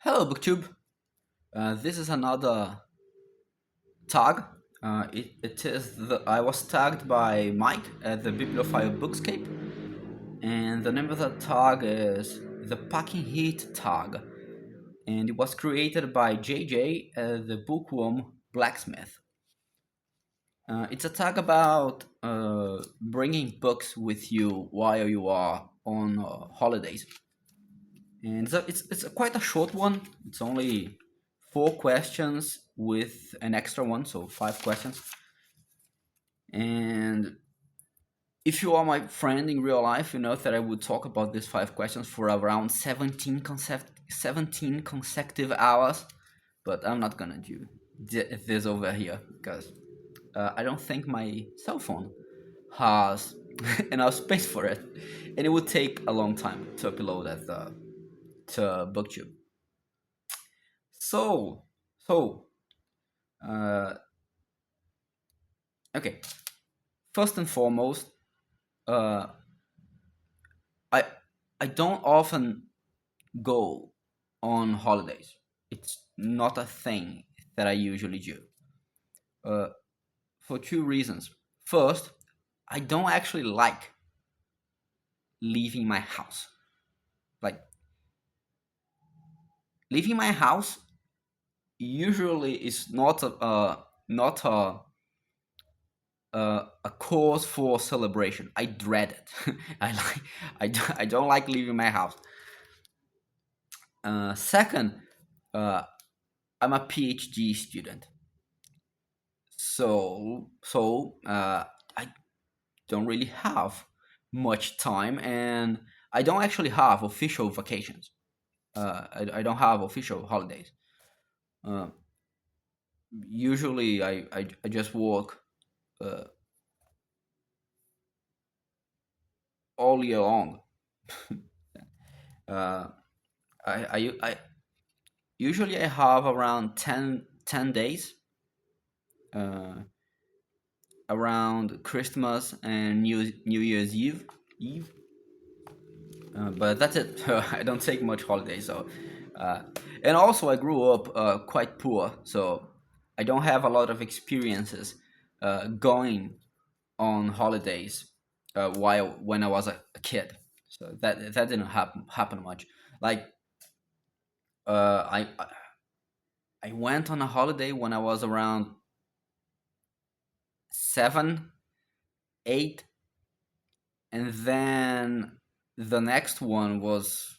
Hello, BookTube. This is another tag. It is I was tagged by Mike at the Bibliophile Bookscape, and the name of the tag is the Packing Heat tag, and it was created by JJ, the bookworm blacksmith. It's a tag about bringing books with you while you are on holidays. And it's quite a short one. It's only 4 questions with an extra one, so 5 questions. And if you are my friend in real life, you know that I would talk about these 5 questions for around 17 consecutive hours. But I'm not gonna do this over here because I don't think my cell phone has enough space for it, and it would take a long time to upload at the to BookTube. So, so uh, okay. First and foremost, uh, I I don't often go on holidays. It's not a thing that I usually do. Uh, for two reasons. First, I don't actually like leaving my house. Like leaving my house usually is not a cause for celebration. I dread it. I don't like leaving my house. Second, uh, I'm a PhD student, so I don't really have much time, and I don't actually have official vacations. I don't have official holidays. Uh, Usually, I just work uh, all year long. Uh, I usually I have around 10 days uh, around Christmas and New Year's Eve. But that's it. I don't take much holidays, so uh, and also I grew up quite poor, so I don't have a lot of experiences going on holidays while when I was a kid. So that didn't happen much. Like I went on a holiday when I was around 7, 8, and then the next one was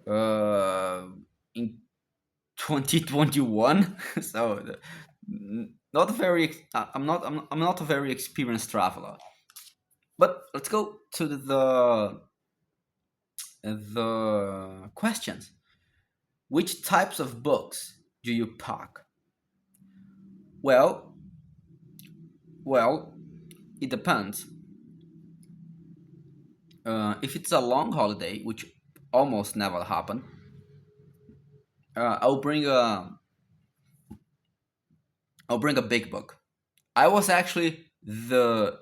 uh, in 2021. So not very. I'm not a very experienced traveler. But let's go to the questions. Which types of books do you pack? Well, well, it depends. If it's a long holiday, which almost never happen, I'll bring a big book. I was actually the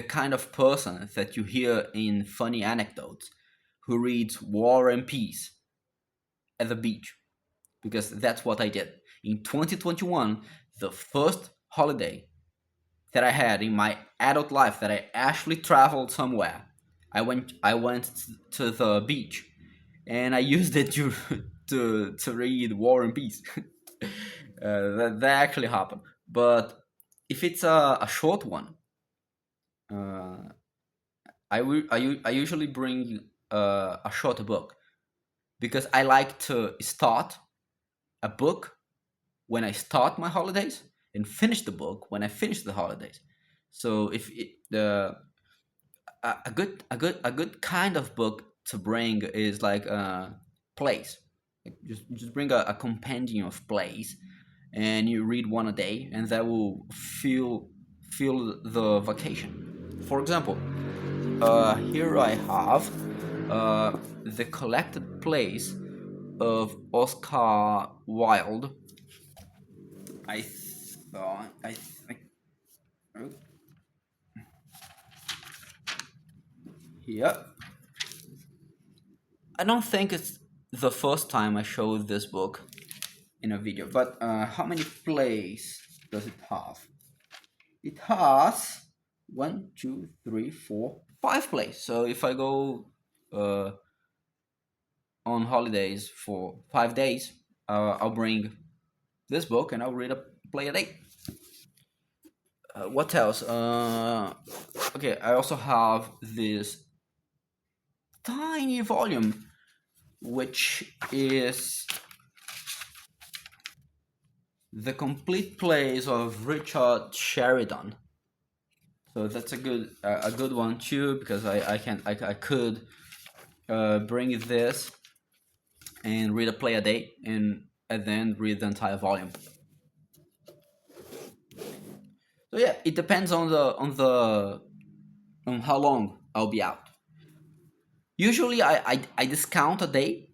kind of person that you hear in funny anecdotes who reads War and Peace at the beach because that's what I did. In 2021, the first holiday that I had in my adult life that I actually traveled somewhere, I went to the beach and I used it to to read War and Peace. That actually happened. But if it's a short one, uh, I usually bring a short book because I like to start a book when I start my holidays and finish the book when I finish the holidays. So if the a good kind of book to bring is like plays. Like just bring a compendium of plays, and you read one a day, and that will feel the vacation. For example, here I have the collected plays of Oscar Wilde. I thought I think here I don't think it's the first time I showed this book in a video, but how many plays does it have? It has one, two, three, four, five plays. So if I go uh, on holidays for 5 days, I'll bring this book and I'll read a play a day. What else? Okay, I also have this tiny volume, which is the complete plays of Richard Sheridan. So that's a good one too, because I could bring this and read a play a day and then read the entire volume. So yeah, it depends on on how long I'll be out. Usually I discount a day.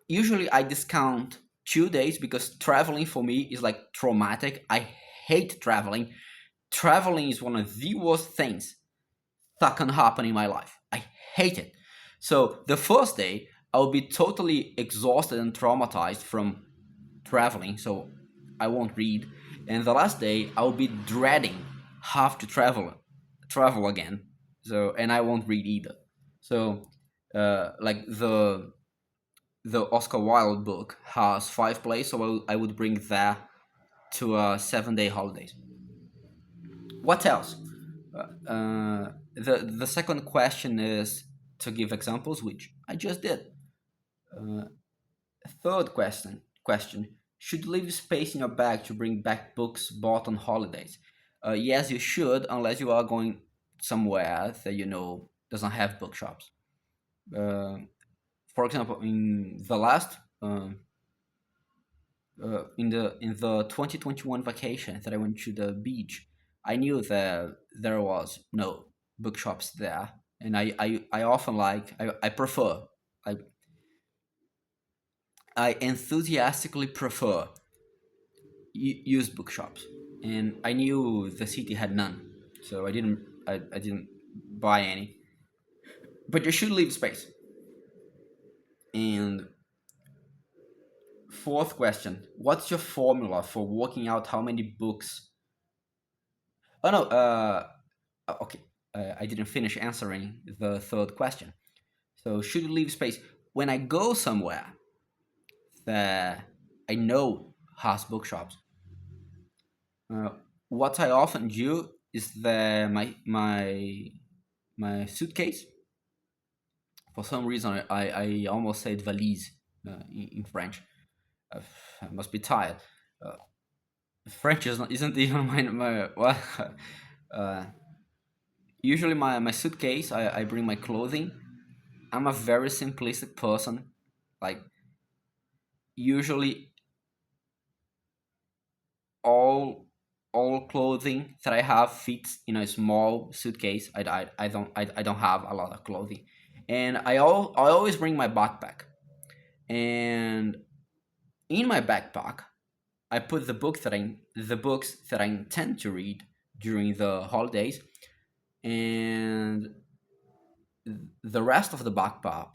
Usually I discount 2 days because traveling for me is like traumatic. I hate traveling. Traveling is one of the worst things that can happen in my life. I hate it. So the first day I'll be totally exhausted and traumatized from traveling, so I won't read. And the last day I'll be dreading have to travel again. So and I won't read either. So like the Oscar Wilde book has 5 plays, so I would bring that to a 7 day holidays. What else? The second question is to give examples, which I just did. Uh, Third question: should leave space in your bag to bring back books bought on holidays? Yes, you should, unless you are going somewhere that you know doesn't have bookshops. Uh, for example, in the last in the 2021 vacation that I went to the beach, I knew that there was no bookshops there, and I often I prefer I I enthusiastically prefer used bookshops, and I knew the city had none, so I didn't buy any. But you should leave space. And fourth question: what's your formula for working out how many books? Oh no, okay, I didn't finish answering the third question. So should you leave space when I go somewhere that I know has bookshops? Uh, what I often do is that my suitcase. For some reason, I almost said valise in French. I must be tired. Uh, French isn't even my well. Uh, Usually, my suitcase, I bring my clothing. I'm a very simplistic person. Like, usually, all all clothing that I have fits in a small suitcase. I don't have a lot of clothing, and I always bring my backpack. And in my backpack, I put the books that I intend to read during the holidays, and the rest of the backpack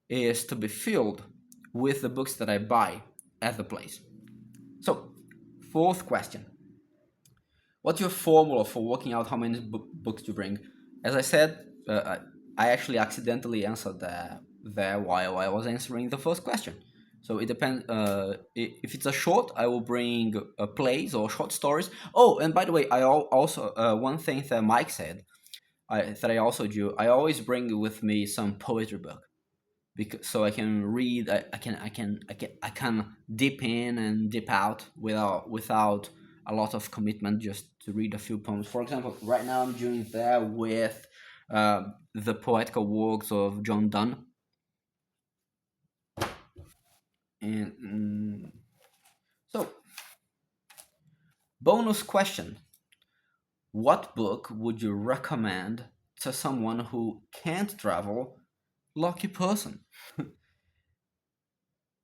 is to be filled with the books that I buy at the place. So, fourth question: what's your formula for working out how many books to bring? As I said, I actually accidentally answered there while I was answering the first question. So it depends. If it's a short, I will bring plays or short stories. Oh, and by the way, also one thing that Mike said that I also do. I always bring with me some poetry book because so I can read. I can dip in and dip out without a lot of commitment, just to read a few poems. For example, right now I'm doing that with the poetical works of John Donne. And so, bonus question: what book would you recommend to someone who can't travel? Lucky person.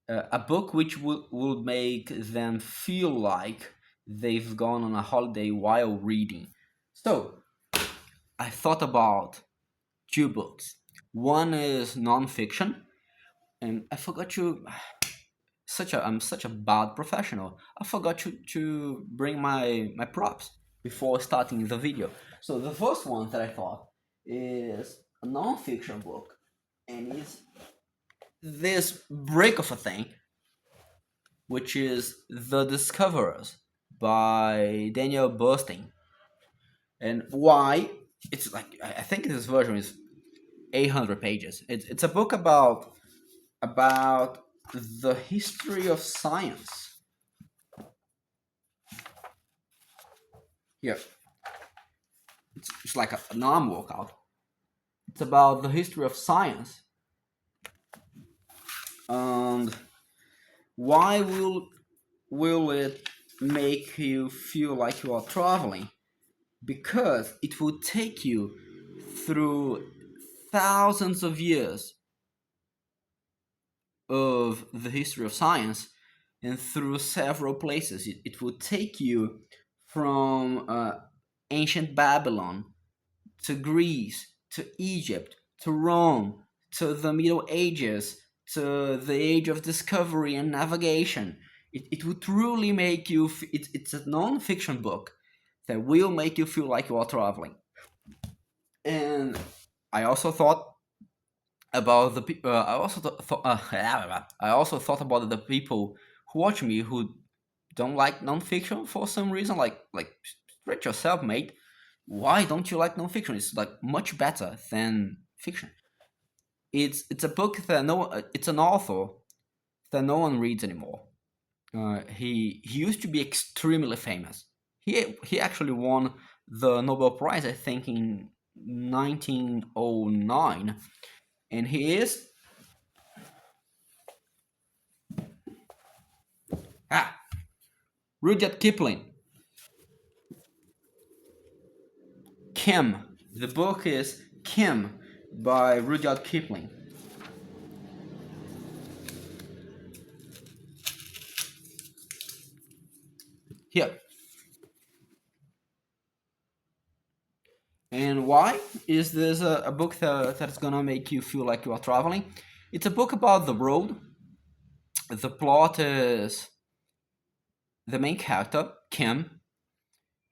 A book which would make them feel like they've gone on a holiday while reading. So I thought about two books. One is nonfiction, and I forgot to I'm such a bad professional. I forgot to bring my props before starting the video. So the first one that I thought is a non-fiction book, and it's this break of a thing, which is The Discoverers by Daniel Burstein. And why? It's like I think this version is 800 pages. It's a book about the history of science. Here, it's like an arm workout. It's about the history of science and why will it make you feel like you are traveling? Because it will take you through thousands of years of the history of science and through several places. It will take you from ancient Babylon to Greece to Egypt to Rome to the Middle Ages to the age of discovery and navigation. It would truly make you. It's a non-fiction book that will make you feel like you are traveling. And I also thought about the people. I also thought about the people who watch me who don't like nonfiction for some reason. Like straight yourself, mate. Why don't you like nonfiction? It's like much better than fiction. It's a book that it's an author that no one reads anymore. He used to be extremely famous. He actually won the Nobel Prize, I think, in 1909, and he is Rudyard Kipling. Kim. The book is Kim by Rudyard Kipling. Here. And why is this a book that's gonna make you feel like you are traveling? It's a book about the road. The plot is the main character, Kim,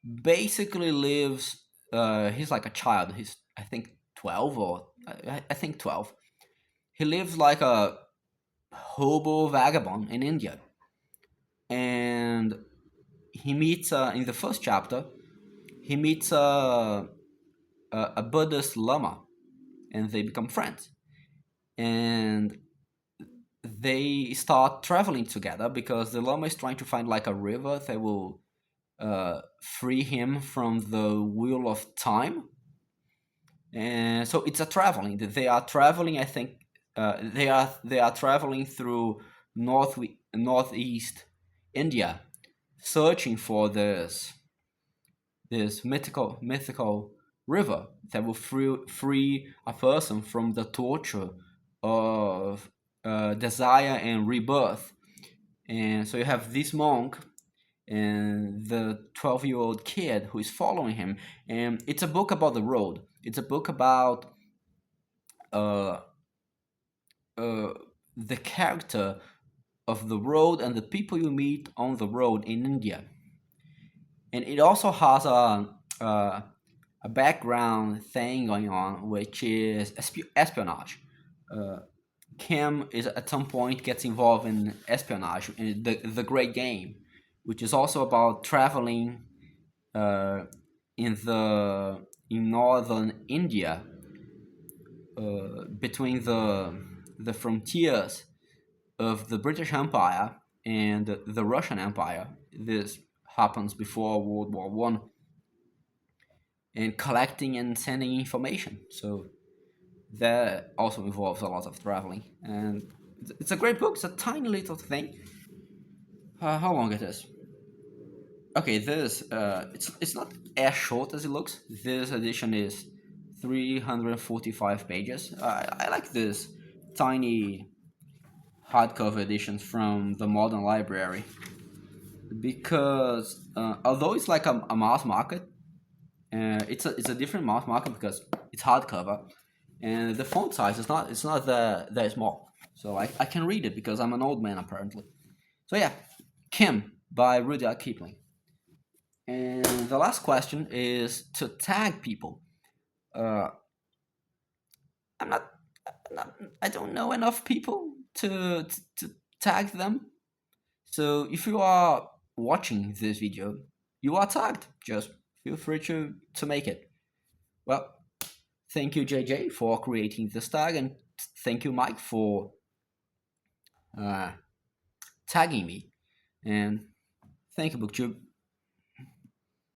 basically lives. He's like a child. He's I think 12 or I think 12. He lives like a hobo vagabond in India, and he meets in the first chapter. He meets a Buddhist lama, and they become friends. And they start traveling together because the lama is trying to find like a river that will free him from the wheel of time. And so it's a traveling. They are traveling. I think they are traveling through northeast India, searching for this mythical river that will free a person from the torture of desire and rebirth. And so you have this monk and the 12-year-old kid who is following him. And it's a book about the road. It's a book about uh, the character of the road and the people you meet on the road in India. And it also has a background thing going on, which is espionage. Uh, Kim is at some point gets involved in espionage in the Great Game, which is also about traveling uh, in northern India between the frontiers of the British Empire and the Russian Empire. This happens before World War One, and collecting and sending information. So that also involves a lot of traveling, and it's a great book. It's a tiny little thing. How long it is? Okay, this it's not as short as it looks. This edition is 345 pages. I like this tiny hardcover editions from the Modern Library because although it's like a mass market, it's a different mass market because it's hardcover. and the font size is not, it's not that small, so I can read it because I'm an old man apparently. So yeah, Kim by Rudyard Kipling. And the last question is to tag people. Uh, I'm not, I don't know enough people to tag them. So if you are watching this video, you are tagged. Just feel free to make it. Well, thank you, JJ, for creating this tag, and thank you, Mike, for uh, tagging me. And thank you, BookTube.